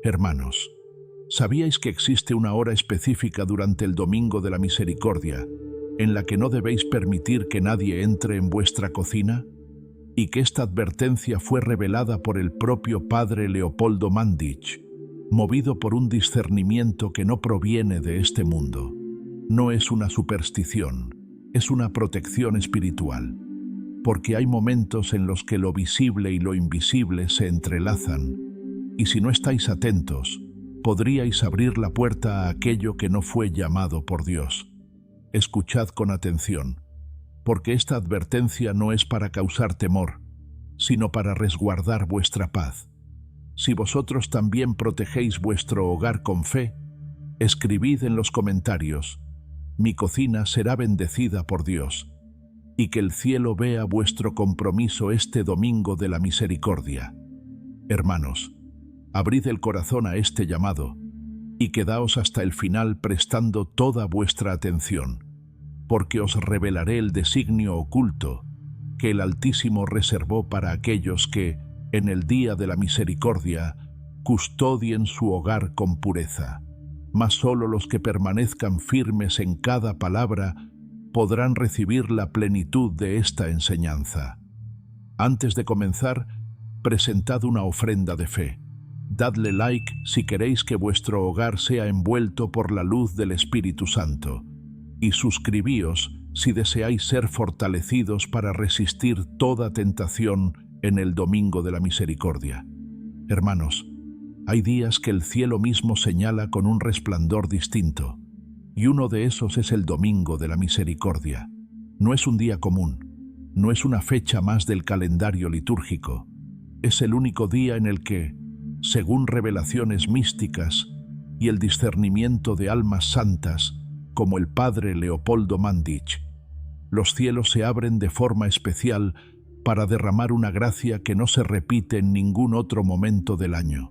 Hermanos, ¿sabíais que existe una hora específica durante el Domingo de la Misericordia en la que no debéis permitir que nadie entre en vuestra cocina? Y que esta advertencia fue revelada por el propio padre Leopoldo Mandić, movido por un discernimiento que no proviene de este mundo. No es una superstición, es una protección espiritual, porque hay momentos en los que lo visible y lo invisible se entrelazan, y si no estáis atentos, podríais abrir la puerta a aquello que no fue llamado por Dios. Escuchad con atención, porque esta advertencia no es para causar temor, sino para resguardar vuestra paz. Si vosotros también protegéis vuestro hogar con fe, escribid en los comentarios: mi cocina será bendecida por Dios, y que el cielo vea vuestro compromiso este Domingo de la Misericordia. Hermanos, abrid el corazón a este llamado, y quedaos hasta el final prestando toda vuestra atención, porque os revelaré el designio oculto que el Altísimo reservó para aquellos que, en el día de la misericordia, custodien su hogar con pureza. Mas solo los que permanezcan firmes en cada palabra podrán recibir la plenitud de esta enseñanza. Antes de comenzar, presentad una ofrenda de fe. Dadle like si queréis que vuestro hogar sea envuelto por la luz del Espíritu Santo, y suscribíos si deseáis ser fortalecidos para resistir toda tentación en el Domingo de la Misericordia. Hermanos, hay días que el cielo mismo señala con un resplandor distinto, y uno de esos es el Domingo de la Misericordia. No es un día común, no es una fecha más del calendario litúrgico, es el único día en el que, según revelaciones místicas y el discernimiento de almas santas, como el padre Leopoldo Mandić, los cielos se abren de forma especial para derramar una gracia que no se repite en ningún otro momento del año.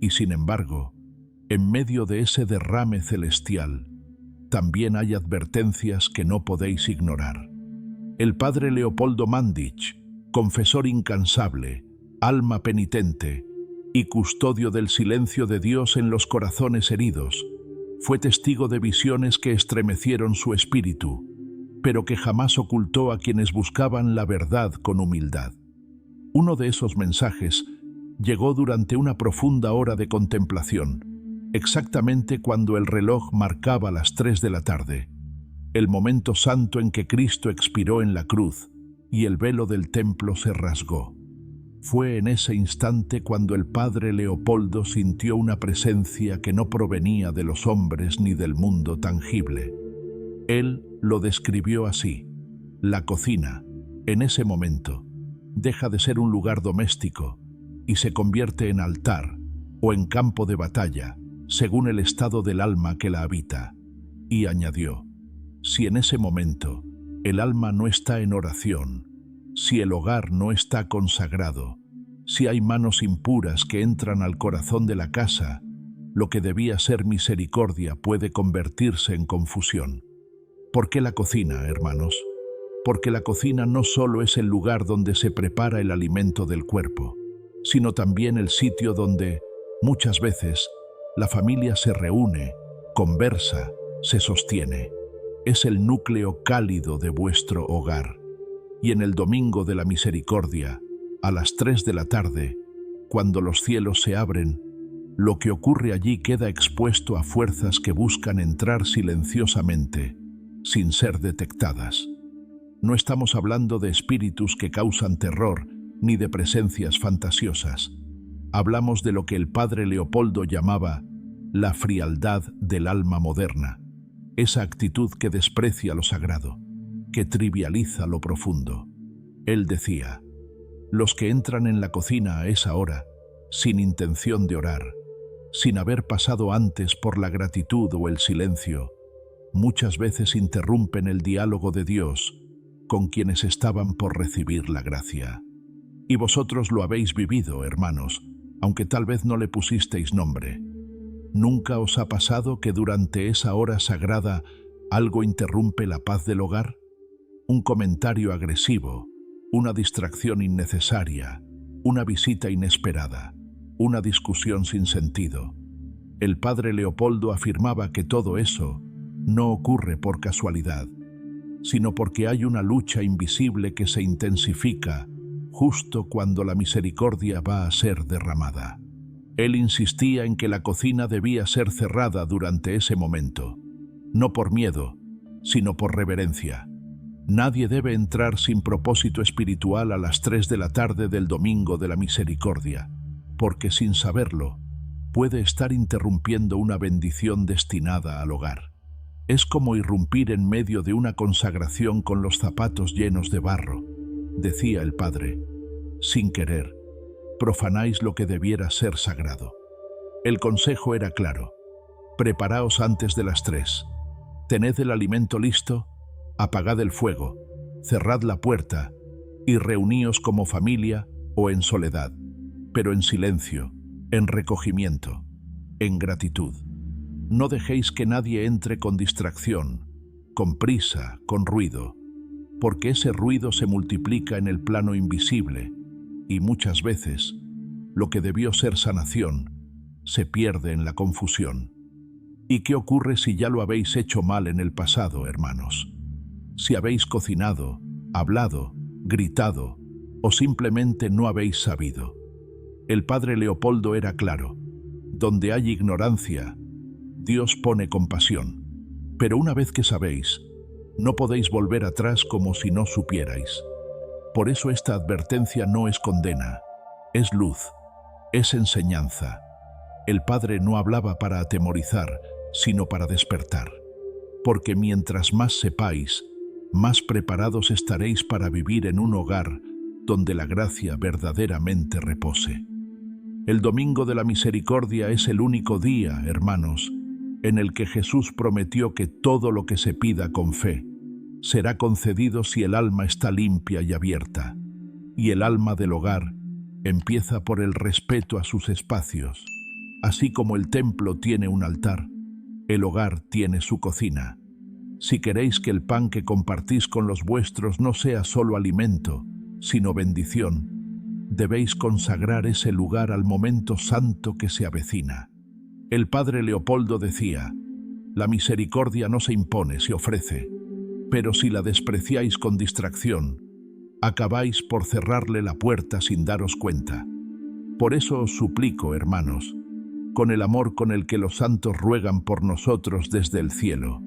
Y sin embargo, en medio de ese derrame celestial, también hay advertencias que no podéis ignorar. El padre Leopoldo Mandić, confesor incansable, alma penitente y custodio del silencio de Dios en los corazones heridos, fue testigo de visiones que estremecieron su espíritu, pero que jamás ocultó a quienes buscaban la verdad con humildad. Uno de esos mensajes llegó durante una profunda hora de contemplación, exactamente cuando el reloj marcaba las 3 de la tarde, el momento santo en que Cristo expiró en la cruz y el velo del templo se rasgó. Fue en ese instante cuando el padre Leopoldo sintió una presencia que no provenía de los hombres ni del mundo tangible. Él lo describió así: la cocina, en ese momento, deja de ser un lugar doméstico y se convierte en altar o en campo de batalla, según el estado del alma que la habita. Y añadió: si en ese momento el alma no está en oración, si el hogar no está consagrado, si hay manos impuras que entran al corazón de la casa, lo que debía ser misericordia puede convertirse en confusión. ¿Por qué la cocina, hermanos? Porque la cocina no solo es el lugar donde se prepara el alimento del cuerpo, sino también el sitio donde, muchas veces, la familia se reúne, conversa, se sostiene. Es el núcleo cálido de vuestro hogar. Y en el Domingo de la Misericordia, a las 3 de la tarde, cuando los cielos se abren, lo que ocurre allí queda expuesto a fuerzas que buscan entrar silenciosamente, sin ser detectadas. No estamos hablando de espíritus que causan terror, ni de presencias fantasiosas. Hablamos de lo que el padre Leopoldo llamaba la frialdad del alma moderna, esa actitud que desprecia lo sagrado, que trivializa lo profundo. Él decía: los que entran en la cocina a esa hora, sin intención de orar, sin haber pasado antes por la gratitud o el silencio, muchas veces interrumpen el diálogo de Dios con quienes estaban por recibir la gracia. Y vosotros lo habéis vivido, hermanos, aunque tal vez no le pusisteis nombre. ¿Nunca os ha pasado que durante esa hora sagrada algo interrumpe la paz del hogar? Un comentario agresivo, una distracción innecesaria, una visita inesperada, una discusión sin sentido. El padre Leopoldo afirmaba que todo eso no ocurre por casualidad, sino porque hay una lucha invisible que se intensifica justo cuando la misericordia va a ser derramada. Él insistía en que la cocina debía ser cerrada durante ese momento, no por miedo, sino por reverencia. Nadie debe entrar sin propósito espiritual a las 3 de la tarde del domingo de la misericordia, porque sin saberlo, puede estar interrumpiendo una bendición destinada al hogar. Es como irrumpir en medio de una consagración con los zapatos llenos de barro, decía el padre. Sin querer, profanáis lo que debiera ser sagrado. El consejo era claro: preparaos antes de las 3. Tened el alimento listo, apagad el fuego, cerrad la puerta y reuníos como familia o en soledad, pero en silencio, en recogimiento, en gratitud. No dejéis que nadie entre con distracción, con prisa, con ruido, porque ese ruido se multiplica en el plano invisible y muchas veces lo que debió ser sanación se pierde en la confusión. ¿Y qué ocurre si ya lo habéis hecho mal en el pasado, hermanos? Si habéis cocinado, hablado, gritado o simplemente no habéis sabido. El padre Leopoldo era claro: donde hay ignorancia, Dios pone compasión. Pero una vez que sabéis, no podéis volver atrás como si no supierais. Por eso esta advertencia no es condena, es luz, es enseñanza. El padre no hablaba para atemorizar, sino para despertar. Porque mientras más sepáis, más preparados estaréis para vivir en un hogar donde la gracia verdaderamente repose. El domingo de la misericordia es el único día, hermanos, en el que Jesús prometió que todo lo que se pida con fe será concedido si el alma está limpia y abierta. Y el alma del hogar empieza por el respeto a sus espacios. Así como el templo tiene un altar, el hogar tiene su cocina. Si queréis que el pan que compartís con los vuestros no sea solo alimento, sino bendición, debéis consagrar ese lugar al momento santo que se avecina. El padre Leopoldo decía: la misericordia no se impone, se ofrece, pero si la despreciáis con distracción, acabáis por cerrarle la puerta sin daros cuenta. Por eso os suplico, hermanos, con el amor con el que los santos ruegan por nosotros desde el cielo,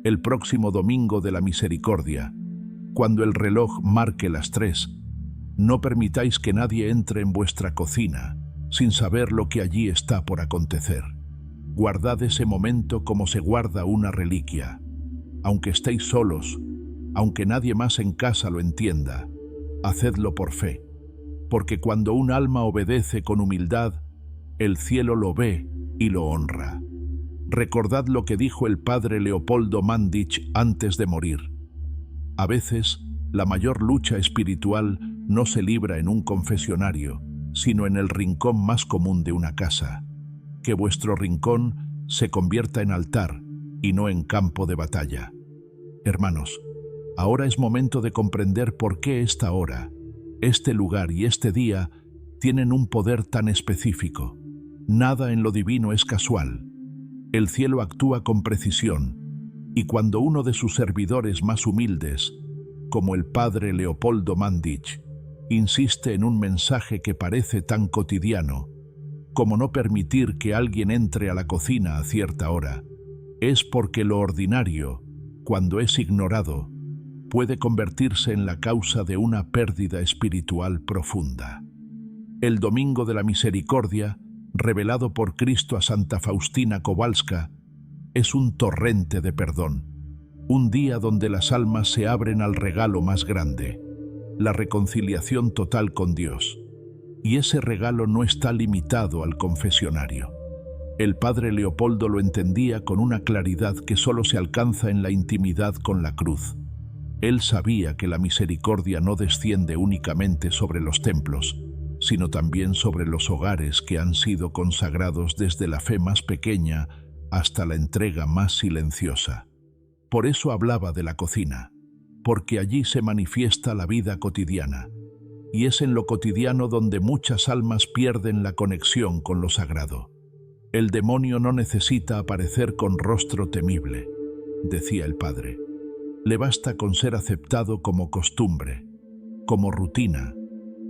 el próximo domingo de la misericordia, cuando el reloj marque las 3, no permitáis que nadie entre en vuestra cocina sin saber lo que allí está por acontecer. Guardad ese momento como se guarda una reliquia. Aunque estéis solos, aunque nadie más en casa lo entienda, hacedlo por fe, porque cuando un alma obedece con humildad, el cielo lo ve y lo honra. Recordad lo que dijo el padre Leopoldo Mandich antes de morir: a veces, la mayor lucha espiritual no se libra en un confesionario, sino en el rincón más común de una casa. Que vuestro rincón se convierta en altar y no en campo de batalla. Hermanos, ahora es momento de comprender por qué esta hora, este lugar y este día tienen un poder tan específico. Nada en lo divino es casual. El cielo actúa con precisión, y cuando uno de sus servidores más humildes, como el padre Leopoldo Mandich, insiste en un mensaje que parece tan cotidiano, como no permitir que alguien entre a la cocina a cierta hora, es porque lo ordinario, cuando es ignorado, puede convertirse en la causa de una pérdida espiritual profunda. El domingo de la misericordia, revelado por Cristo a Santa Faustina Kowalska, es un torrente de perdón, un día donde las almas se abren al regalo más grande, la reconciliación total con Dios. Y ese regalo no está limitado al confesionario. El padre Leopoldo lo entendía con una claridad que solo se alcanza en la intimidad con la cruz. Él sabía que la misericordia no desciende únicamente sobre los templos, sino también sobre los hogares que han sido consagrados desde la fe más pequeña hasta la entrega más silenciosa. Por eso hablaba de la cocina, porque allí se manifiesta la vida cotidiana. y es en lo cotidiano donde muchas almas pierden la conexión con lo sagrado. El demonio no necesita aparecer con rostro temible, decía el padre. Le basta con ser aceptado como costumbre, como rutina,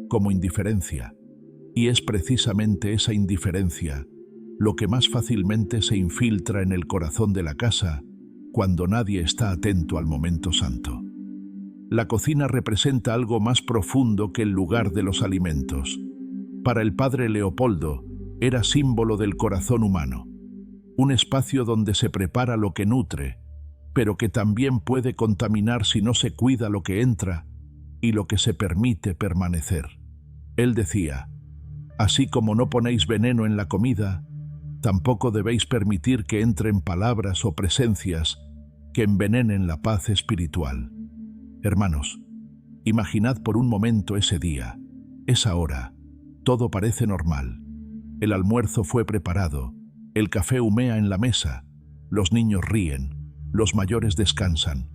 como indiferencia. Y es precisamente esa indiferencia lo que más fácilmente se infiltra en el corazón de la casa cuando nadie está atento al momento santo. La cocina representa algo más profundo que el lugar de los alimentos. Para el padre Leopoldo, era símbolo del corazón humano, un espacio donde se prepara lo que nutre, pero que también puede contaminar si no se cuida lo que entra y lo que se permite permanecer. Él decía: así como no ponéis veneno en la comida, tampoco debéis permitir que entren palabras o presencias que envenenen la paz espiritual. Hermanos, imaginad por un momento ese día, esa hora. Todo parece normal. El almuerzo fue preparado, el café humea en la mesa, los niños ríen, los mayores descansan.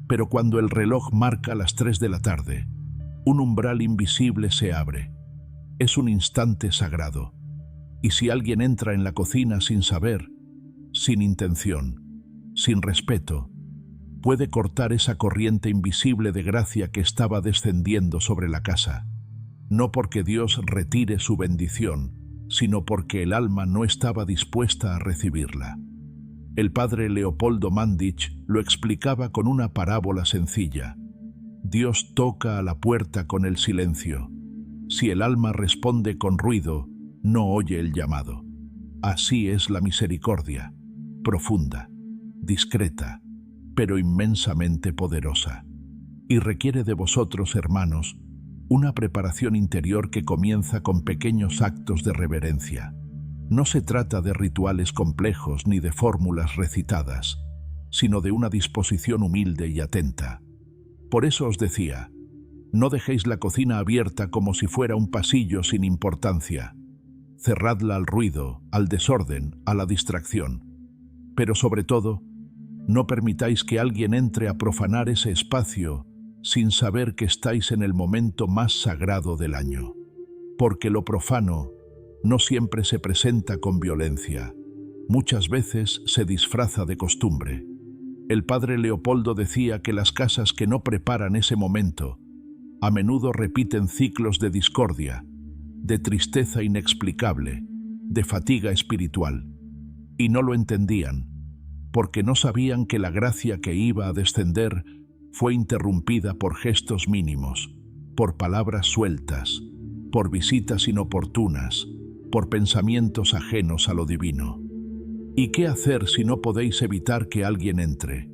Pero cuando el reloj marca las 3 de la tarde, un umbral invisible se abre. Es un instante sagrado. Y si alguien entra en la cocina sin saber, sin intención, sin respeto, puede cortar esa corriente invisible de gracia que estaba descendiendo sobre la casa. No porque Dios retire su bendición, sino porque el alma no estaba dispuesta a recibirla. El padre Leopoldo Mandić lo explicaba con una parábola sencilla. Dios toca a la puerta con el silencio. Si el alma responde con ruido, no oye el llamado. Así es la misericordia, profunda, discreta, pero inmensamente poderosa. Y requiere de vosotros, hermanos, una preparación interior que comienza con pequeños actos de reverencia. No se trata de rituales complejos ni de fórmulas recitadas, sino de una disposición humilde y atenta. Por eso os decía, no dejéis la cocina abierta como si fuera un pasillo sin importancia. Cerradla al ruido, al desorden, a la distracción. Pero sobre todo, no permitáis que alguien entre a profanar ese espacio sin saber que estáis en el momento más sagrado del año. Porque lo profano no siempre se presenta con violencia. Muchas veces se disfraza de costumbre. El padre Leopoldo decía que las casas que no preparan ese momento a menudo repiten ciclos de discordia, de tristeza inexplicable, de fatiga espiritual. Y no lo entendían, porque no sabían que la gracia que iba a descender fue interrumpida por gestos mínimos, por palabras sueltas, por visitas inoportunas, por pensamientos ajenos a lo divino. ¿Y qué hacer si no podéis evitar que alguien entre?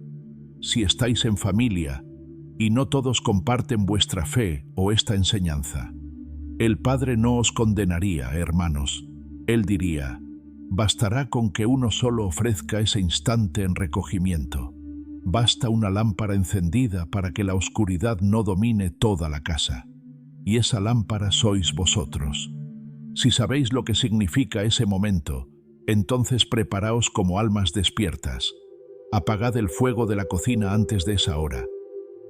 Si estáis en familia y no todos comparten vuestra fe o esta enseñanza, el Padre no os condenaría, hermanos. Él diría: bastará con que uno solo ofrezca ese instante en recogimiento. Basta una lámpara encendida para que la oscuridad no domine toda la casa. Y esa lámpara sois vosotros. Si sabéis lo que significa ese momento, entonces preparaos como almas despiertas. Apagad el fuego de la cocina antes de esa hora.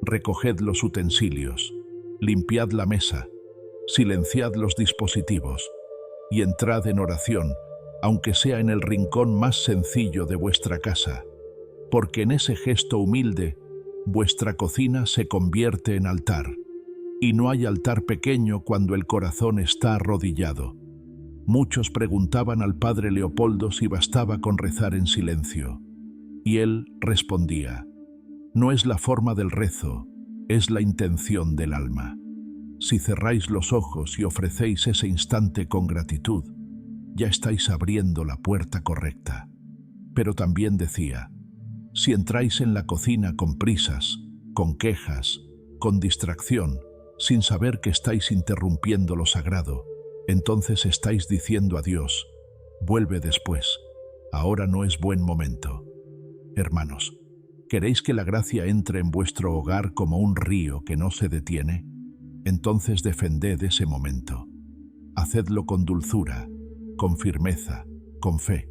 Recoged los utensilios. Limpiad la mesa. Silenciad los dispositivos. Y entrad en oración, aunque sea en el rincón más sencillo de vuestra casa. Porque en ese gesto humilde, vuestra cocina se convierte en altar. Y no hay altar pequeño cuando el corazón está arrodillado. Muchos preguntaban al padre Leopoldo si bastaba con rezar en silencio. Y él respondía: no es la forma del rezo, es la intención del alma. Si cerráis los ojos y ofrecéis ese instante con gratitud, ya estáis abriendo la puerta correcta. Pero también decía: si entráis en la cocina con prisas, con quejas, con distracción, sin saber que estáis interrumpiendo lo sagrado, entonces estáis diciendo a Dios: vuelve después, ahora no es buen momento. Hermanos, ¿queréis que la gracia entre en vuestro hogar como un río que no se detiene? Entonces defended ese momento. Hacedlo con dulzura, con firmeza, con fe.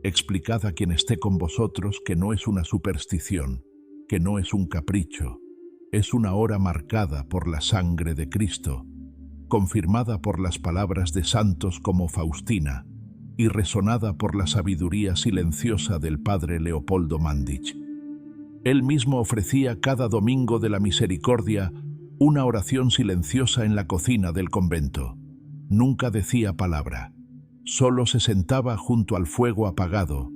Explicad a quien esté con vosotros que no es una superstición, que no es un capricho, es una hora marcada por la sangre de Cristo, confirmada por las palabras de santos como Faustina y resonada por la sabiduría silenciosa del padre Leopoldo Mandić. Él mismo ofrecía cada domingo de la misericordia una oración silenciosa en la cocina del convento. Nunca decía palabra, solo se sentaba junto al fuego apagado,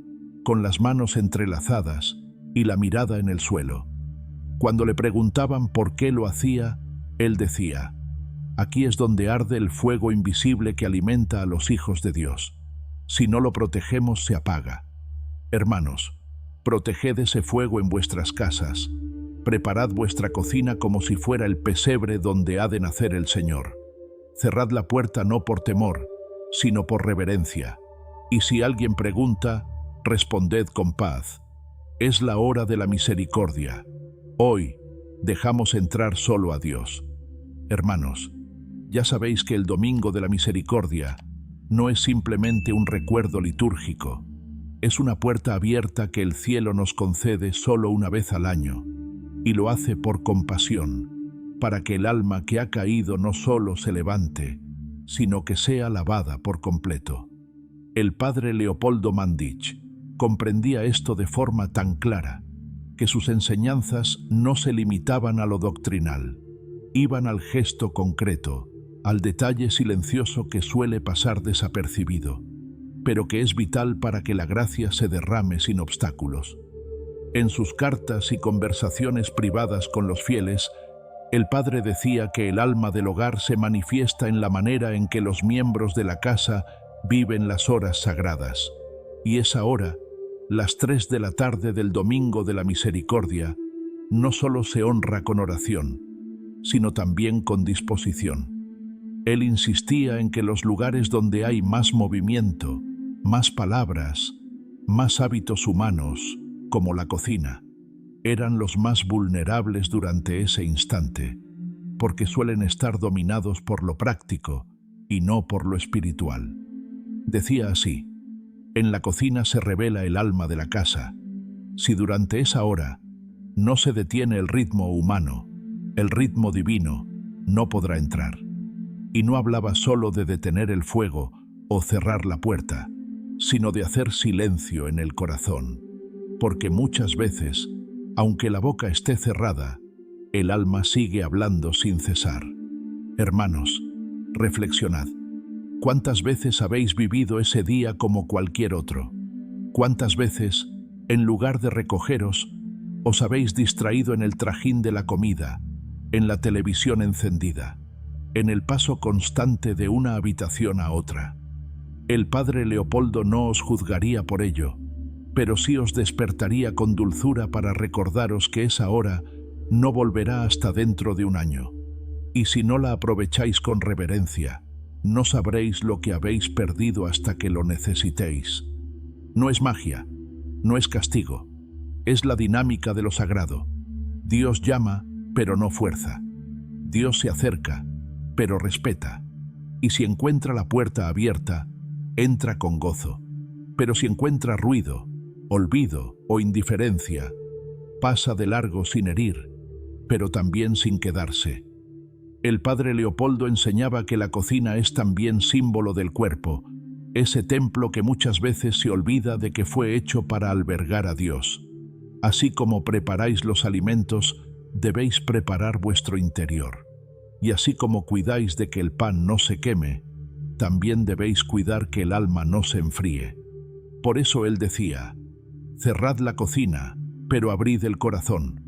con las manos entrelazadas y la mirada en el suelo. Cuando le preguntaban por qué lo hacía, él decía: aquí es donde arde el fuego invisible que alimenta a los hijos de Dios. Si no lo protegemos, se apaga. Hermanos, proteged ese fuego en vuestras casas. Preparad vuestra cocina como si fuera el pesebre donde ha de nacer el Señor. Cerrad la puerta no por temor, sino por reverencia. Y si alguien pregunta, responded con paz. Es la hora de la misericordia. Hoy dejamos entrar solo a Dios. Hermanos, ya sabéis que el Domingo de la Misericordia no es simplemente un recuerdo litúrgico. Es una puerta abierta que el cielo nos concede solo una vez al año, y lo hace por compasión, para que el alma que ha caído no solo se levante, sino que sea lavada por completo. El padre Leopoldo Mandić comprendía esto de forma tan clara, que sus enseñanzas no se limitaban a lo doctrinal, iban al gesto concreto, al detalle silencioso que suele pasar desapercibido, pero que es vital para que la gracia se derrame sin obstáculos. En sus cartas y conversaciones privadas con los fieles, el padre decía que el alma del hogar se manifiesta en la manera en que los miembros de la casa viven las horas sagradas, y esa hora, las 3 de la tarde del Domingo de la Misericordia, no solo se honra con oración, sino también con disposición. Él insistía en que los lugares donde hay más movimiento, más palabras, más hábitos humanos, como la cocina, eran los más vulnerables durante ese instante, porque suelen estar dominados por lo práctico y no por lo espiritual. Decía así: en la cocina se revela el alma de la casa. Si durante esa hora no se detiene el ritmo humano, el ritmo divino no podrá entrar. Y no hablaba solo de detener el fuego o cerrar la puerta, sino de hacer silencio en el corazón, porque muchas veces, aunque la boca esté cerrada, el alma sigue hablando sin cesar. Hermanos, reflexionad. ¿Cuántas veces habéis vivido ese día como cualquier otro? ¿Cuántas veces, en lugar de recogeros, os habéis distraído en el trajín de la comida, en la televisión encendida, en el paso constante de una habitación a otra? El padre Leopoldo no os juzgaría por ello, pero sí os despertaría con dulzura para recordaros que esa hora no volverá hasta dentro de un año. Y si no la aprovecháis con reverencia, no sabréis lo que habéis perdido hasta que lo necesitéis. No es magia, no es castigo, es la dinámica de lo sagrado. Dios llama, pero no fuerza. Dios se acerca, pero respeta. Y si encuentra la puerta abierta, entra con gozo. Pero si encuentra ruido, olvido o indiferencia, pasa de largo sin herir, pero también sin quedarse. El padre Leopoldo enseñaba que la cocina es también símbolo del cuerpo, ese templo que muchas veces se olvida de que fue hecho para albergar a Dios. Así como preparáis los alimentos, debéis preparar vuestro interior. Y así como cuidáis de que el pan no se queme, también debéis cuidar que el alma no se enfríe. Por eso él decía: cerrad la cocina, pero abrid el corazón,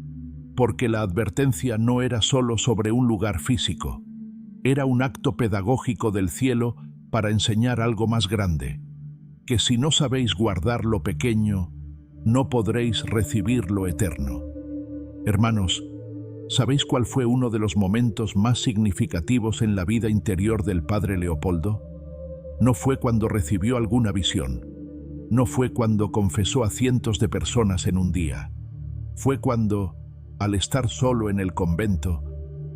porque la advertencia no era solo sobre un lugar físico, era un acto pedagógico del cielo para enseñar algo más grande, que si no sabéis guardar lo pequeño, no podréis recibir lo eterno. Hermanos, ¿sabéis cuál fue uno de los momentos más significativos en la vida interior del padre Leopoldo? No fue cuando recibió alguna visión, no fue cuando confesó a cientos de personas en un día, fue cuando, al estar solo en el convento,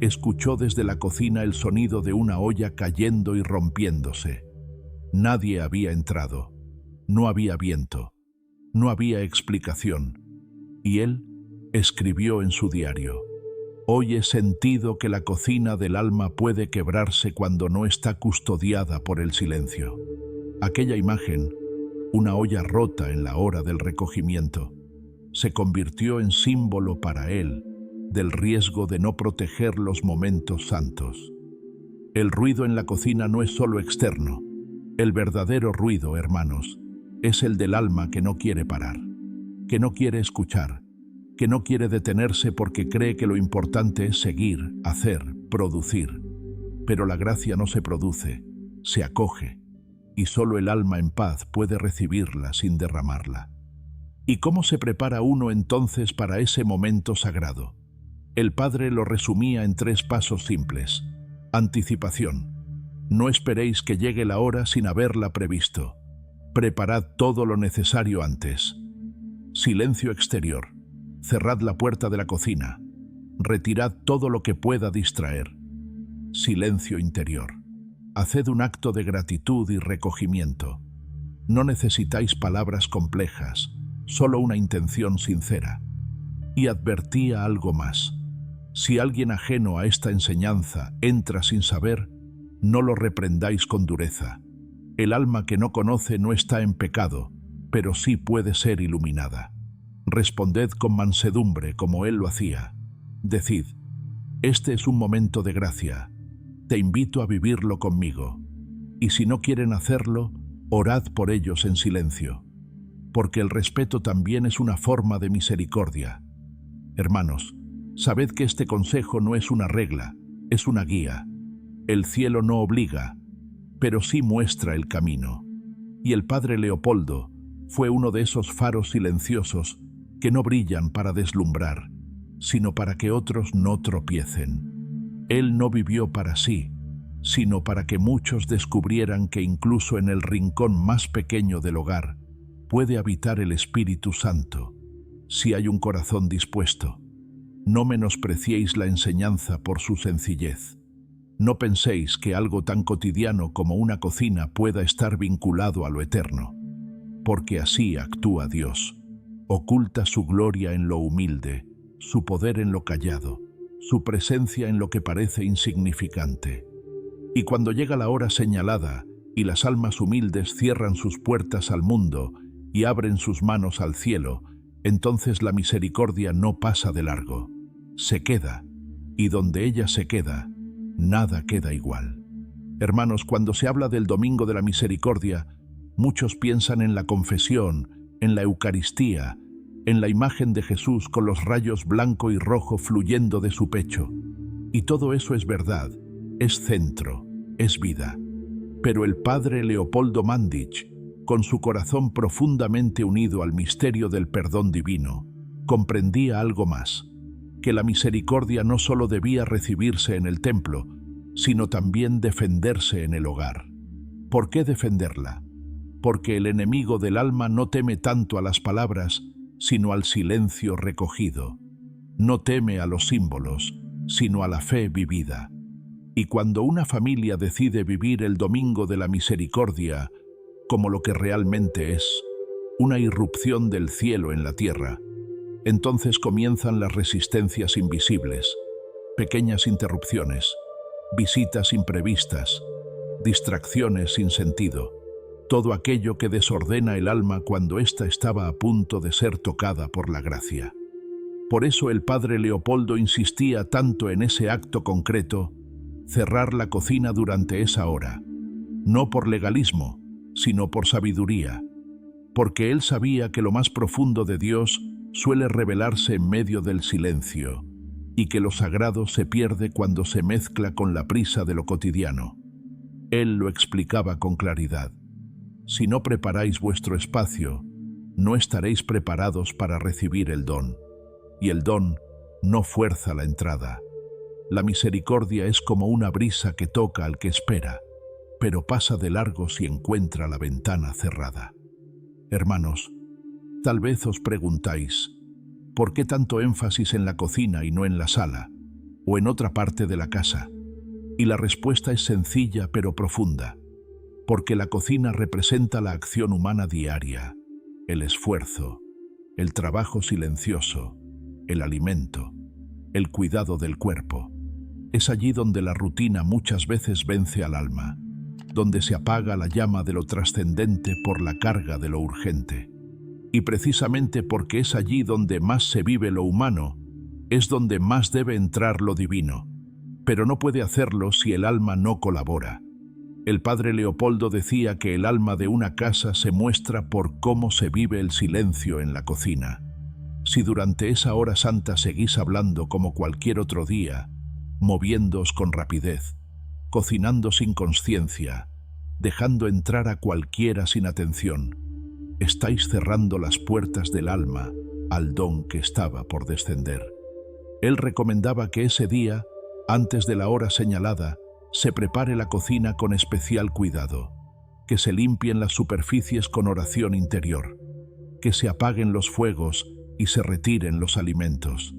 escuchó desde la cocina el sonido de una olla cayendo y rompiéndose. Nadie había entrado, no había viento, no había explicación, y él escribió en su diario: Hoy he sentido que la cocina del alma puede quebrarse cuando no está custodiada por el silencio. Aquella imagen, una olla rota en la hora del recogimiento, se convirtió en símbolo para él del riesgo de no proteger los momentos santos. El ruido en la cocina no es solo externo. El verdadero ruido, hermanos, es el del alma que no quiere parar, que no quiere escuchar, que no quiere detenerse porque cree que lo importante es seguir, hacer, producir. Pero la gracia no se produce, se acoge, y solo el alma en paz puede recibirla sin derramarla. ¿Y cómo se prepara uno entonces para ese momento sagrado? El Padre lo resumía en 3 pasos simples. Anticipación. No esperéis que llegue la hora sin haberla previsto. Preparad todo lo necesario antes. Silencio exterior. Cerrad la puerta de la cocina. Retirad todo lo que pueda distraer. Silencio interior. Haced un acto de gratitud y recogimiento. No necesitáis palabras complejas, solo una intención sincera. Y advertía algo más. Si alguien ajeno a esta enseñanza entra sin saber, no lo reprendáis con dureza. El alma que no conoce no está en pecado, pero sí puede ser iluminada. Responded con mansedumbre como él lo hacía. Decid, este es un momento de gracia. Te invito a vivirlo conmigo. Y si no quieren hacerlo, orad por ellos en silencio. Porque el respeto también es una forma de misericordia. Hermanos, sabed que este consejo no es una regla, es una guía. El cielo no obliga, pero sí muestra el camino. Y el padre Leopoldo fue uno de esos faros silenciosos que no brillan para deslumbrar, sino para que otros no tropiecen. Él no vivió para sí, sino para que muchos descubrieran que incluso en el rincón más pequeño del hogar puede habitar el Espíritu Santo, si hay un corazón dispuesto. No menospreciéis la enseñanza por su sencillez. No penséis que algo tan cotidiano como una cocina pueda estar vinculado a lo eterno, porque así actúa Dios. Oculta su gloria en lo humilde, su poder en lo callado, su presencia en lo que parece insignificante. Y cuando llega la hora señalada y las almas humildes cierran sus puertas al mundo y abren sus manos al cielo, entonces la misericordia no pasa de largo. Se queda, y donde ella se queda, nada queda igual. Hermanos, cuando se habla del Domingo de la Misericordia, muchos piensan en la confesión, en la Eucaristía, en la imagen de Jesús con los rayos blanco y rojo fluyendo de su pecho. Y todo eso es verdad, es centro, es vida. Pero el padre Leopoldo Mandić, con su corazón profundamente unido al misterio del perdón divino, comprendía algo más, que la misericordia no solo debía recibirse en el templo, sino también defenderse en el hogar. ¿Por qué defenderla? Porque el enemigo del alma no teme tanto a las palabras, sino al silencio recogido. No teme a los símbolos, sino a la fe vivida. Y cuando una familia decide vivir el Domingo de la Misericordia como lo que realmente es, una irrupción del cielo en la tierra, entonces comienzan las resistencias invisibles, pequeñas interrupciones, visitas imprevistas, distracciones sin sentido, todo aquello que desordena el alma cuando ésta estaba a punto de ser tocada por la gracia. Por eso el padre Leopoldo insistía tanto en ese acto concreto, cerrar la cocina durante esa hora, no por legalismo, sino por sabiduría, porque él sabía que lo más profundo de Dios suele revelarse en medio del silencio, y que lo sagrado se pierde cuando se mezcla con la prisa de lo cotidiano. Él lo explicaba con claridad. Si no preparáis vuestro espacio, no estaréis preparados para recibir el don, y el don no fuerza la entrada. La misericordia es como una brisa que toca al que espera, pero pasa de largo si encuentra la ventana cerrada. Hermanos, tal vez os preguntáis, ¿por qué tanto énfasis en la cocina y no en la sala, o en otra parte de la casa? Y la respuesta es sencilla pero profunda, porque la cocina representa la acción humana diaria, el esfuerzo, el trabajo silencioso, el alimento. el cuidado del cuerpo. Es allí donde la rutina muchas veces vence al alma, donde se apaga la llama de lo trascendente por la carga de lo urgente. Y precisamente porque es allí donde más se vive lo humano, es donde más debe entrar lo divino, pero no puede hacerlo si el alma no colabora. El padre Leopoldo decía que el alma de una casa se muestra por cómo se vive el silencio en la cocina. Si durante esa hora santa seguís hablando como cualquier otro día, moviéndoos con rapidez, cocinando sin conciencia, dejando entrar a cualquiera sin atención, estáis cerrando las puertas del alma al don que estaba por descender. Él recomendaba que ese día, antes de la hora señalada, se prepare la cocina con especial cuidado, que se limpien las superficies con oración interior, que se apaguen los fuegos y se retiren los alimentos,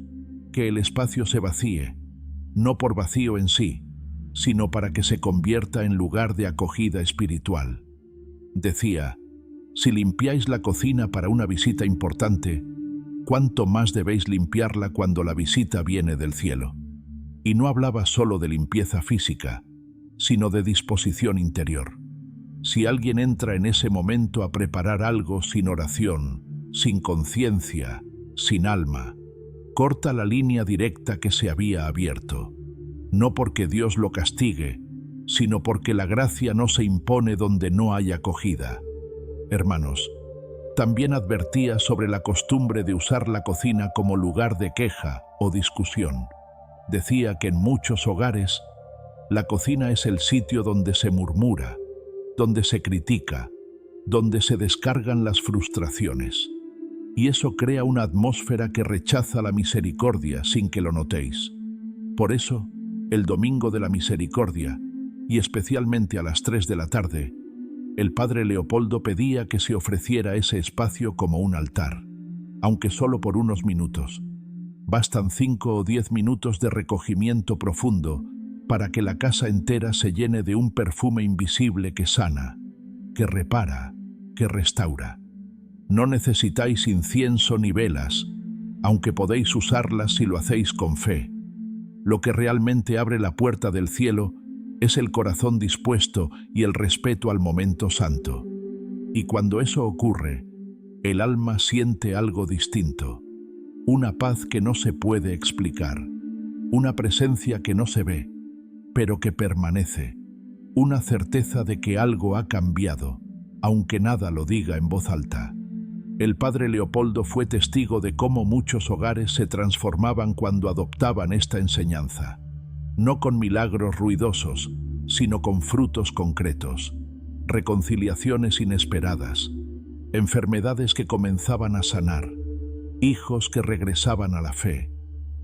que el espacio se vacíe, no por vacío en sí, sino para que se convierta en lugar de acogida espiritual. Decía, si limpiáis la cocina para una visita importante, ¿cuánto más debéis limpiarla cuando la visita viene del cielo? Y no hablaba solo de limpieza física, sino de disposición interior. Si alguien entra en ese momento a preparar algo sin oración, sin conciencia, sin alma, corta la línea directa que se había abierto, no porque Dios lo castigue, sino porque la gracia no se impone donde no hay acogida. Hermanos, también advertía sobre la costumbre de usar la cocina como lugar de queja o discusión. Decía que en muchos hogares la cocina es el sitio donde se murmura, donde se critica, donde se descargan las frustraciones. Y eso crea una atmósfera que rechaza la misericordia sin que lo notéis. Por eso, el domingo de la misericordia, y especialmente a las 3 de la tarde, el padre Leopoldo pedía que se ofreciera ese espacio como un altar, aunque solo por unos minutos. Bastan 5 o 10 minutos de recogimiento profundo para que la casa entera se llene de un perfume invisible que sana, que repara, que restaura. No necesitáis incienso ni velas, aunque podéis usarlas si lo hacéis con fe. Lo que realmente abre la puerta del cielo es el corazón dispuesto y el respeto al momento santo. Y cuando eso ocurre, el alma siente algo distinto. Una paz que no se puede explicar, una presencia que no se ve, pero que permanece, una certeza de que algo ha cambiado, aunque nada lo diga en voz alta. El padre Leopoldo fue testigo de cómo muchos hogares se transformaban cuando adoptaban esta enseñanza, no con milagros ruidosos, sino con frutos concretos, reconciliaciones inesperadas, enfermedades que comenzaban a sanar, hijos que regresaban a la fe,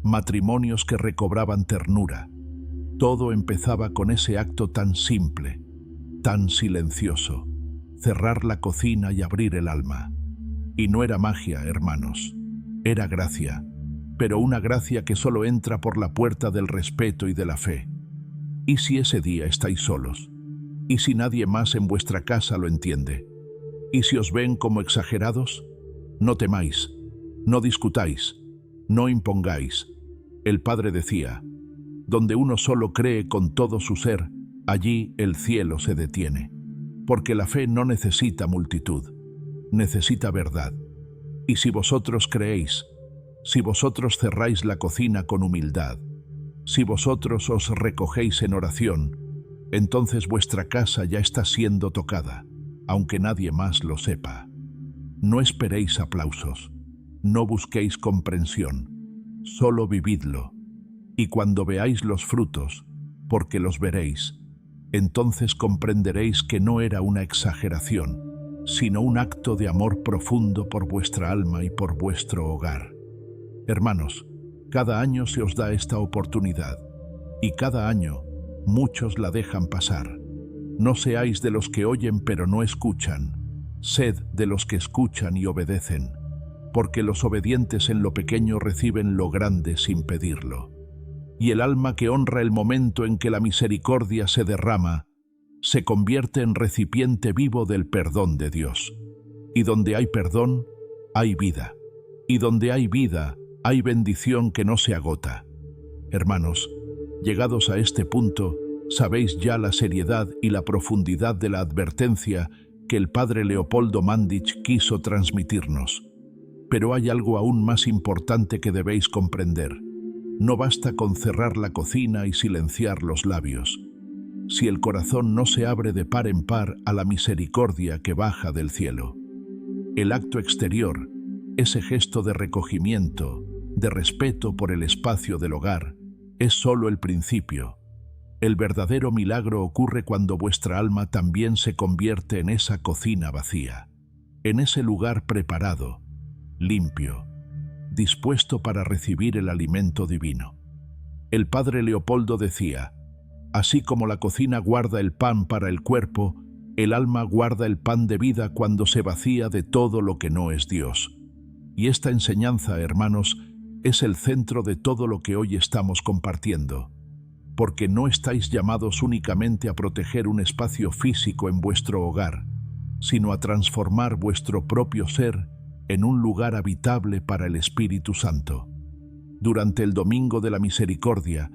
matrimonios que recobraban ternura. Todo empezaba con ese acto tan simple, tan silencioso, cerrar la cocina y abrir el alma. Y no era magia, hermanos, era gracia, pero una gracia que solo entra por la puerta del respeto y de la fe. ¿Y si ese día estáis solos? ¿Y si nadie más en vuestra casa lo entiende? ¿Y si os ven como exagerados? No temáis. No discutáis, no impongáis. El Padre decía, donde uno solo cree con todo su ser, allí el cielo se detiene. Porque la fe no necesita multitud, necesita verdad. Y si vosotros creéis, si vosotros cerráis la cocina con humildad, si vosotros os recogéis en oración, entonces vuestra casa ya está siendo tocada, aunque nadie más lo sepa. No esperéis aplausos. No busquéis comprensión, solo vividlo. Y cuando veáis los frutos, porque los veréis, entonces comprenderéis que no era una exageración, sino un acto de amor profundo por vuestra alma y por vuestro hogar. Hermanos, cada año se os da esta oportunidad, y cada año muchos la dejan pasar. No seáis de los que oyen pero no escuchan, sed de los que escuchan y obedecen. Porque los obedientes en lo pequeño reciben lo grande sin pedirlo. Y el alma que honra el momento en que la misericordia se derrama, se convierte en recipiente vivo del perdón de Dios. Y donde hay perdón, hay vida. Y donde hay vida, hay bendición que no se agota. Hermanos, llegados a este punto, sabéis ya la seriedad y la profundidad de la advertencia que el padre Leopoldo Mandić quiso transmitirnos. Pero hay algo aún más importante que debéis comprender. No basta con cerrar la cocina y silenciar los labios. Si el corazón no se abre de par en par a la misericordia que baja del cielo. El acto exterior, ese gesto de recogimiento, de respeto por el espacio del hogar, es solo el principio. El verdadero milagro ocurre cuando vuestra alma también se convierte en esa cocina vacía, en ese lugar preparado, limpio, dispuesto para recibir el alimento divino. El padre Leopoldo decía: así como la cocina guarda el pan para el cuerpo, el alma guarda el pan de vida cuando se vacía de todo lo que no es Dios. Y esta enseñanza, hermanos, es el centro de todo lo que hoy estamos compartiendo, porque no estáis llamados únicamente a proteger un espacio físico en vuestro hogar, sino a transformar vuestro propio ser en un lugar habitable para el Espíritu Santo. Durante el Domingo de la Misericordia,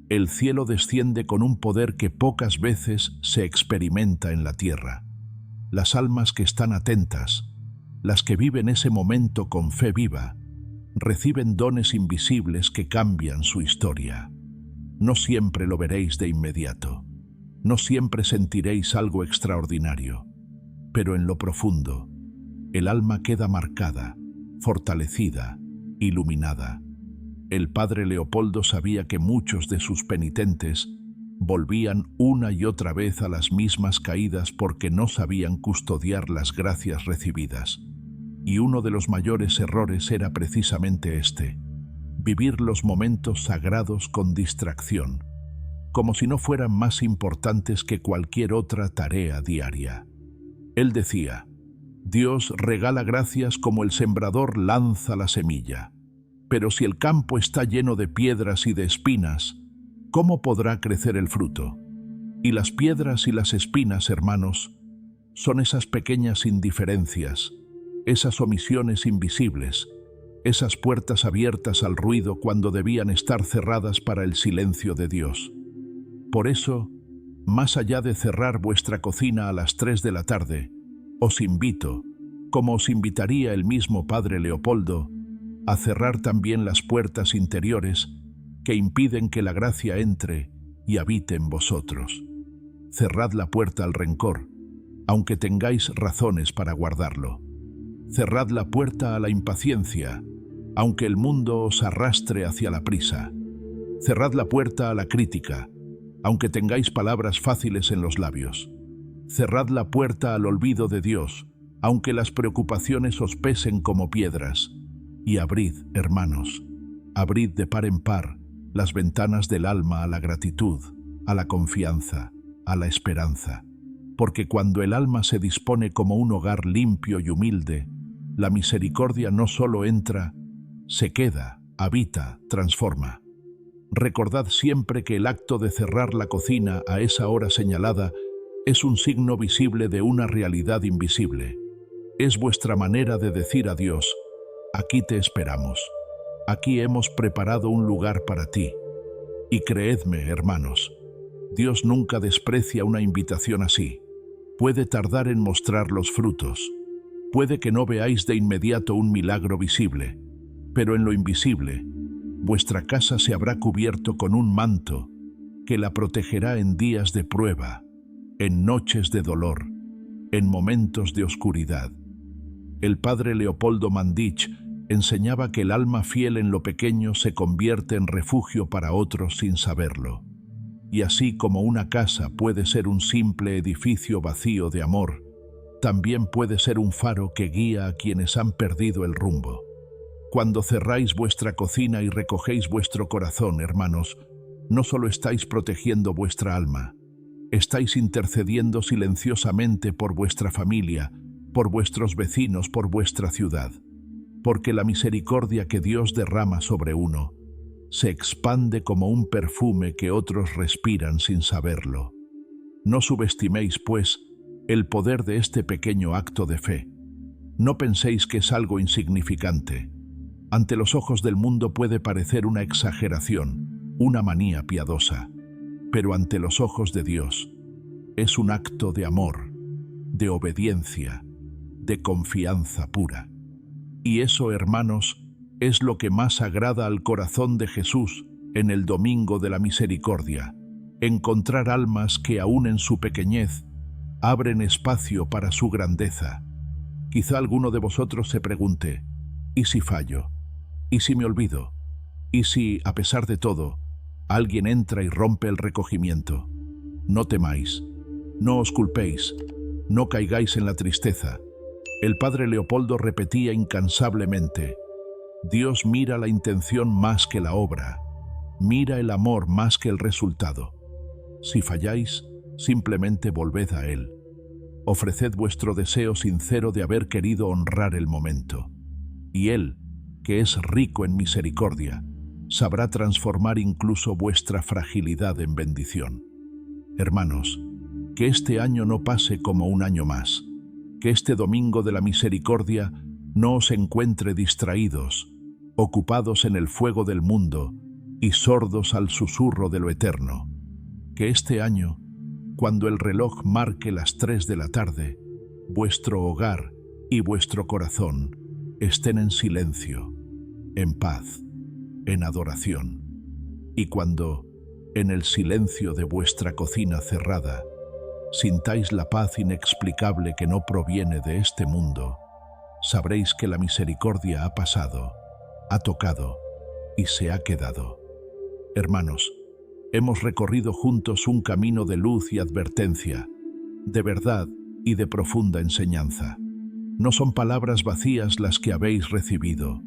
el cielo desciende con un poder que pocas veces se experimenta en la tierra. Las almas que están atentas, las que viven ese momento con fe viva, reciben dones invisibles que cambian su historia. No siempre lo veréis de inmediato, no siempre sentiréis algo extraordinario, pero en lo profundo, el alma queda marcada, fortalecida, iluminada. El padre Leopoldo sabía que muchos de sus penitentes volvían una y otra vez a las mismas caídas porque no sabían custodiar las gracias recibidas. Y uno de los mayores errores era precisamente este: vivir los momentos sagrados con distracción, como si no fueran más importantes que cualquier otra tarea diaria. Él decía: Dios regala gracias como el sembrador lanza la semilla. Pero si el campo está lleno de piedras y de espinas, ¿cómo podrá crecer el fruto? Y las piedras y las espinas, hermanos, son esas pequeñas indiferencias, esas omisiones invisibles, esas puertas abiertas al ruido cuando debían estar cerradas para el silencio de Dios. Por eso, más allá de cerrar vuestra cocina a las 3 de la tarde, os invito, como os invitaría el mismo padre Leopoldo, a cerrar también las puertas interiores que impiden que la gracia entre y habite en vosotros. Cerrad la puerta al rencor, aunque tengáis razones para guardarlo. Cerrad la puerta a la impaciencia, aunque el mundo os arrastre hacia la prisa. Cerrad la puerta a la crítica, aunque tengáis palabras fáciles en los labios. Cerrad la puerta al olvido de Dios, aunque las preocupaciones os pesen como piedras. Y abrid, hermanos, abrid de par en par las ventanas del alma a la gratitud, a la confianza, a la esperanza. Porque cuando el alma se dispone como un hogar limpio y humilde, la misericordia no solo entra, se queda, habita, transforma. Recordad siempre que el acto de cerrar la cocina a esa hora señalada es un signo visible de una realidad invisible. Es vuestra manera de decir a Dios: aquí te esperamos, aquí hemos preparado un lugar para ti. Y creedme, hermanos, Dios nunca desprecia una invitación así. Puede tardar en mostrar los frutos. Puede que no veáis de inmediato un milagro visible, pero en lo invisible, vuestra casa se habrá cubierto con un manto que la protegerá en días de prueba, en noches de dolor, en momentos de oscuridad. El padre Leopoldo Mandić enseñaba que el alma fiel en lo pequeño se convierte en refugio para otros sin saberlo. Y así como una casa puede ser un simple edificio vacío de amor, también puede ser un faro que guía a quienes han perdido el rumbo. Cuando cerráis vuestra cocina y recogéis vuestro corazón, hermanos, no solo estáis protegiendo vuestra alma, estáis intercediendo silenciosamente por vuestra familia, por vuestros vecinos, por vuestra ciudad. Porque la misericordia que Dios derrama sobre uno se expande como un perfume que otros respiran sin saberlo. No subestiméis, pues, el poder de este pequeño acto de fe. No penséis que es algo insignificante. Ante los ojos del mundo puede parecer una exageración, una manía piadosa, pero ante los ojos de Dios es un acto de amor, de obediencia, de confianza pura. Y eso, hermanos, es lo que más agrada al corazón de Jesús en el Domingo de la Misericordia, encontrar almas que aún en su pequeñez abren espacio para su grandeza. Quizá alguno de vosotros se pregunte, ¿y si fallo? ¿Y si me olvido? ¿Y si, a pesar de todo, alguien entra y rompe el recogimiento? No temáis, no os culpéis, no caigáis en la tristeza. El padre Leopoldo repetía incansablemente, Dios mira la intención más que la obra, mira el amor más que el resultado. Si falláis, simplemente volved a Él. Ofreced vuestro deseo sincero de haber querido honrar el momento. Y Él, que es rico en misericordia, sabrá transformar incluso vuestra fragilidad en bendición. Hermanos, que este año no pase como un año más, que este Domingo de la Misericordia no os encuentre distraídos, ocupados en el fuego del mundo y sordos al susurro de lo eterno. Que este año, cuando el reloj marque las 3 de la tarde, vuestro hogar y vuestro corazón estén en silencio, en paz, en adoración. Y cuando, en el silencio de vuestra cocina cerrada, sintáis la paz inexplicable que no proviene de este mundo, sabréis que la misericordia ha pasado, ha tocado y se ha quedado. Hermanos, hemos recorrido juntos un camino de luz y advertencia, de verdad y de profunda enseñanza. No son palabras vacías las que habéis recibido,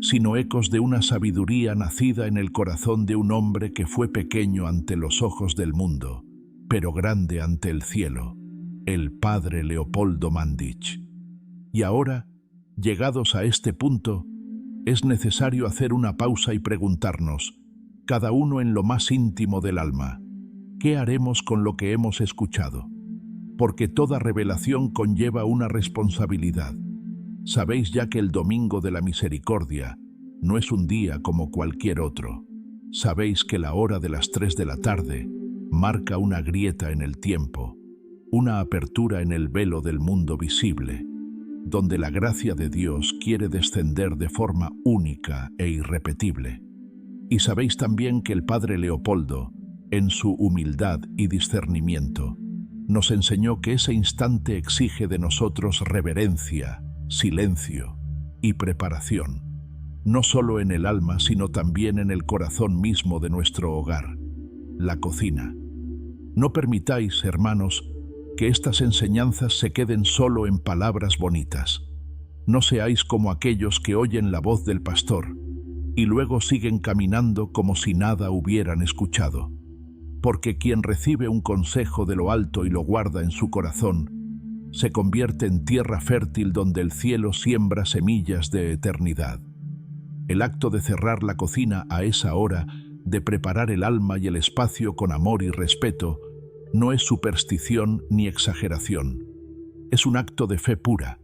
sino ecos de una sabiduría nacida en el corazón de un hombre que fue pequeño ante los ojos del mundo, pero grande ante el cielo, el padre Leopoldo Mandić. Y ahora, llegados a este punto, es necesario hacer una pausa y preguntarnos, cada uno en lo más íntimo del alma, ¿qué haremos con lo que hemos escuchado? Porque toda revelación conlleva una responsabilidad. Sabéis ya que el Domingo de la Misericordia no es un día como cualquier otro. Sabéis que la hora de las 3 de la tarde marca una grieta en el tiempo, una apertura en el velo del mundo visible, donde la gracia de Dios quiere descender de forma única e irrepetible. Y sabéis también que el padre Leopoldo, en su humildad y discernimiento, nos enseñó que ese instante exige de nosotros reverencia, silencio y preparación, no solo en el alma, sino también en el corazón mismo de nuestro hogar, la cocina. No permitáis, hermanos, que estas enseñanzas se queden solo en palabras bonitas. No seáis como aquellos que oyen la voz del pastor y luego siguen caminando como si nada hubieran escuchado. Porque quien recibe un consejo de lo alto y lo guarda en su corazón, se convierte en tierra fértil donde el cielo siembra semillas de eternidad. El acto de cerrar la cocina a esa hora, de preparar el alma y el espacio con amor y respeto, no es superstición ni exageración. Es un acto de fe pura,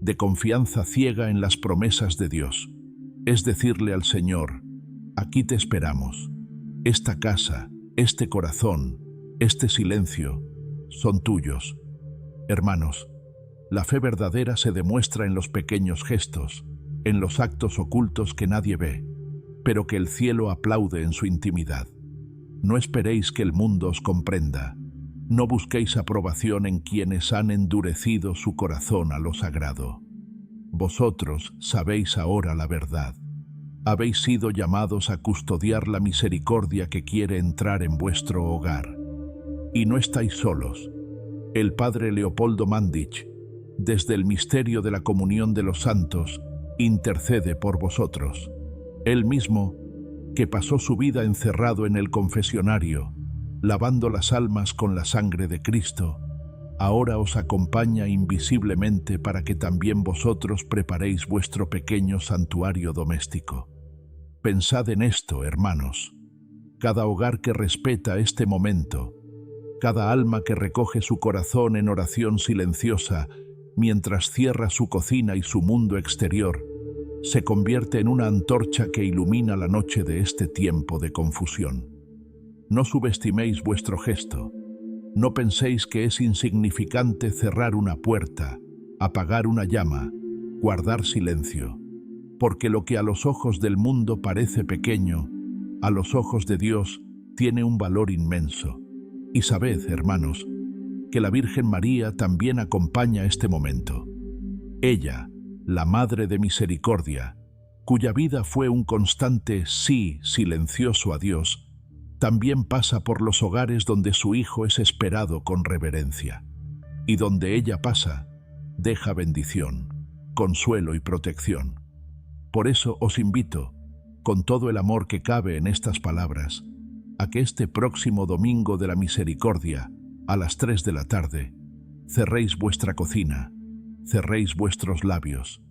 de confianza ciega en las promesas de Dios. Es decirle al Señor, aquí te esperamos. Esta casa, este corazón, este silencio, son tuyos. Hermanos, la fe verdadera se demuestra en los pequeños gestos, en los actos ocultos que nadie ve, pero que el cielo aplaude en su intimidad. No esperéis que el mundo os comprenda. No busquéis aprobación en quienes han endurecido su corazón a lo sagrado. Vosotros sabéis ahora la verdad. Habéis sido llamados a custodiar la misericordia que quiere entrar en vuestro hogar. Y no estáis solos. El padre Leopoldo Mandić, desde el misterio de la comunión de los santos, intercede por vosotros. Él mismo, que pasó su vida encerrado en el confesionario, lavando las almas con la sangre de Cristo, ahora os acompaña invisiblemente para que también vosotros preparéis vuestro pequeño santuario doméstico. Pensad en esto, hermanos. Cada hogar que respeta este momento, cada alma que recoge su corazón en oración silenciosa mientras cierra su cocina y su mundo exterior, se convierte en una antorcha que ilumina la noche de este tiempo de confusión. No subestiméis vuestro gesto. No penséis que es insignificante cerrar una puerta, apagar una llama, guardar silencio, porque lo que a los ojos del mundo parece pequeño, a los ojos de Dios tiene un valor inmenso. Y sabed, hermanos, que la Virgen María también acompaña este momento. Ella, la Madre de Misericordia, cuya vida fue un constante sí silencioso a Dios, también pasa por los hogares donde su Hijo es esperado con reverencia. Y donde ella pasa, deja bendición, consuelo y protección. Por eso os invito, con todo el amor que cabe en estas palabras, a que este próximo domingo de la Misericordia, a las 3 de la tarde, cerréis vuestra cocina, cerréis vuestros labios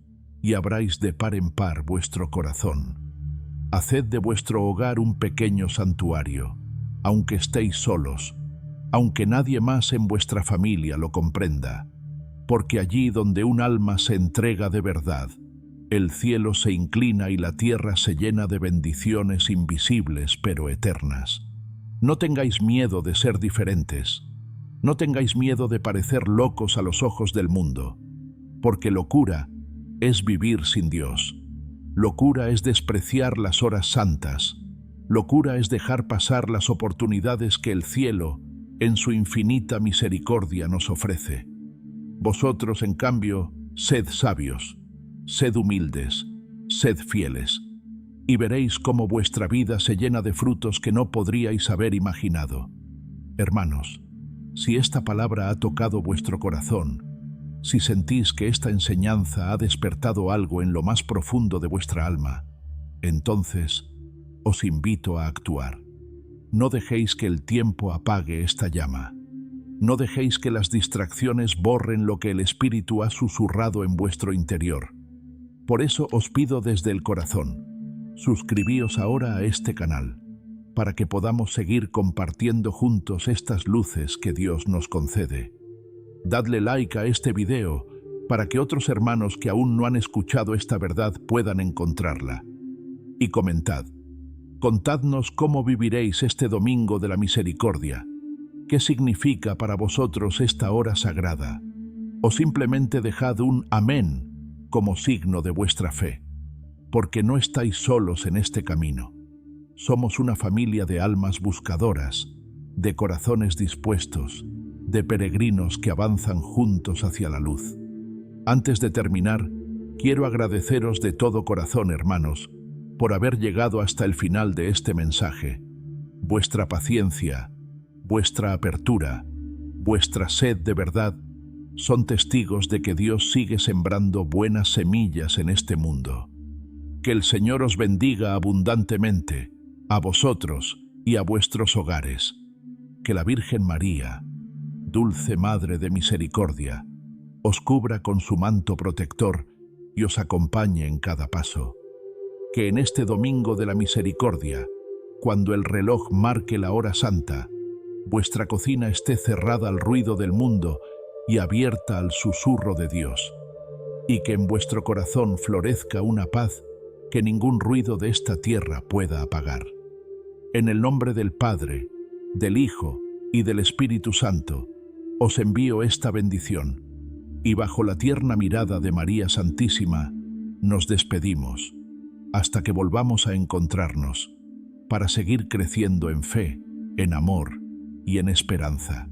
y abráis de par en par vuestro corazón. Haced de vuestro hogar un pequeño santuario, aunque estéis solos, aunque nadie más en vuestra familia lo comprenda, porque allí donde un alma se entrega de verdad, el cielo se inclina y la tierra se llena de bendiciones invisibles pero eternas. No tengáis miedo de ser diferentes. No tengáis miedo de parecer locos a los ojos del mundo, porque locura es vivir sin Dios. Locura es despreciar las horas santas. Locura es dejar pasar las oportunidades que el cielo, en su infinita misericordia, nos ofrece. Vosotros, en cambio, sed sabios, sed humildes, sed fieles, y veréis cómo vuestra vida se llena de frutos que no podríais haber imaginado. Hermanos, si esta palabra ha tocado vuestro corazón, si sentís que esta enseñanza ha despertado algo en lo más profundo de vuestra alma, entonces os invito a actuar. No dejéis que el tiempo apague esta llama. No dejéis que las distracciones borren lo que el Espíritu ha susurrado en vuestro interior. Por eso os pido desde el corazón, suscribíos ahora a este canal, para que podamos seguir compartiendo juntos estas luces que Dios nos concede. Dadle like a este video para que otros hermanos que aún no han escuchado esta verdad puedan encontrarla. Y comentad. Contadnos cómo viviréis este domingo de la misericordia. ¿Qué significa para vosotros esta hora sagrada? O simplemente dejad un amén como signo de vuestra fe, porque no estáis solos en este camino. Somos una familia de almas buscadoras, de corazones dispuestos, de peregrinos que avanzan juntos hacia la luz. Antes de terminar, quiero agradeceros de todo corazón, hermanos, por haber llegado hasta el final de este mensaje. Vuestra paciencia, vuestra apertura, vuestra sed de verdad, son testigos de que Dios sigue sembrando buenas semillas en este mundo. Que el Señor os bendiga abundantemente, a vosotros y a vuestros hogares. Que la Virgen María, Dulce Madre de Misericordia, os cubra con su manto protector y os acompañe en cada paso. Que en este domingo de la misericordia, cuando el reloj marque la hora santa, vuestra cocina esté cerrada al ruido del mundo y abierta al susurro de Dios, y que en vuestro corazón florezca una paz que ningún ruido de esta tierra pueda apagar. En el nombre del Padre, del Hijo y del Espíritu Santo, os envío esta bendición, y bajo la tierna mirada de María Santísima, nos despedimos, hasta que volvamos a encontrarnos, para seguir creciendo en fe, en amor y en esperanza.